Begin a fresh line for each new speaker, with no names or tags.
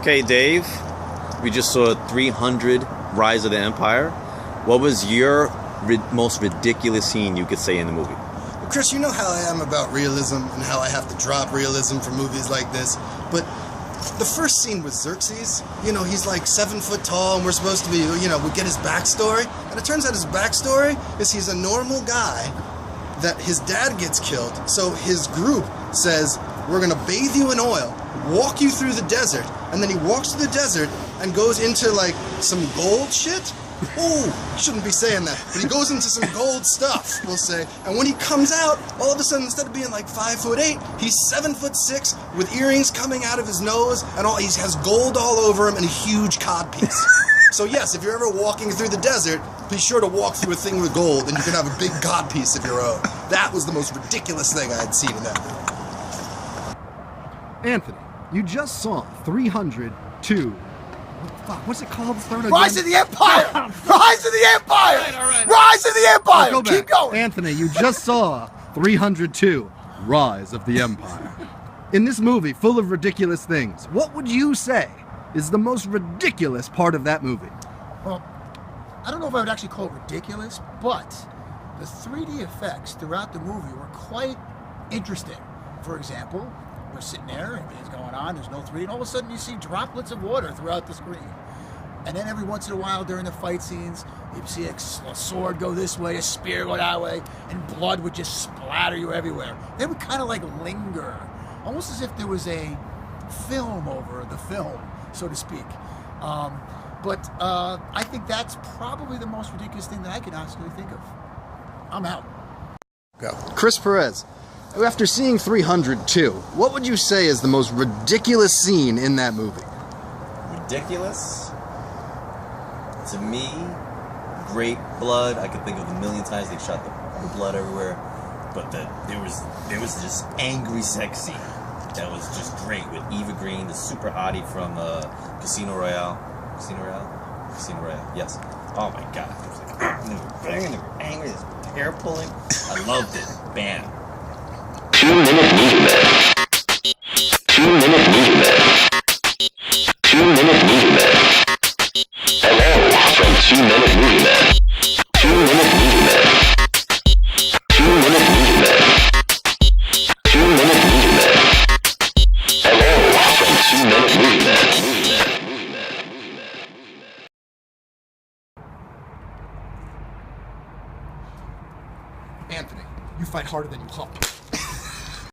Okay, Dave, we just saw 300 Rise of the Empire. What was your most ridiculous scene you could say in the movie?
Well, Chris, you know how I am about realism and how I have to drop realism for movies like this. But the first scene with Xerxes, he's like 7 foot tall and we're supposed to be, we get his backstory. And it turns out his backstory is he's a normal guy that his dad gets killed. So his group says, we're going to bathe you in oil, walk you through the desert, and then he walks through the desert and goes into like some gold shit. Ooh, shouldn't be saying that, but he goes into some gold stuff, we'll say. And when he comes out, all of a sudden, instead of being like 5'8", he's 7'6" with earrings coming out of his nose, and he has gold all over him and a huge codpiece. So yes, if you're ever walking through the desert, be sure to walk through a thing with gold, and you can have a big codpiece of your own. That was the most ridiculous thing I had seen in that movie.
Anthony, you just saw 302. What's it called?
Rise of the Empire! Rise of the Empire!
All right.
Rise of the Empire!
Go
Keep
back.
going!
Anthony, you just saw 302. Rise of the Empire. In this movie full of ridiculous things, what would you say is the most ridiculous part of that movie?
Well, I don't know if I would actually call it ridiculous, but the 3D effects throughout the movie were quite interesting. For example, we're sitting there, everything's going on, there's no 3D, and all of a sudden you see droplets of water throughout the screen. And then every once in a while during the fight scenes, you'd see a sword go this way, a spear go that way, and blood would just splatter you everywhere. They would kind of like linger, almost as if there was a film over the film, so to speak. But I think that's probably the most ridiculous thing that I can actually think of. I'm out.
Go.
Chris Perez, after seeing 302, what would you say is the most ridiculous scene in that movie?
Ridiculous? To me, great blood. I could think of a million times they shot the blood everywhere. But there was just angry sex scene that was just great with Eva Green, the super hottie from Casino Royale. Casino Royale, yes. Oh my god. It was like, they were banging, they were angry, this hair pulling. I loved it. Bam.
2-minute movie man. 2-minute movie man. 2-minute movie man. Hello from 2-minute movie man. 2-minute movie man. 2-minute movie man. 2-minute movie man. Hello from 2-minute movie man.
Anthony, you fight harder than you hump.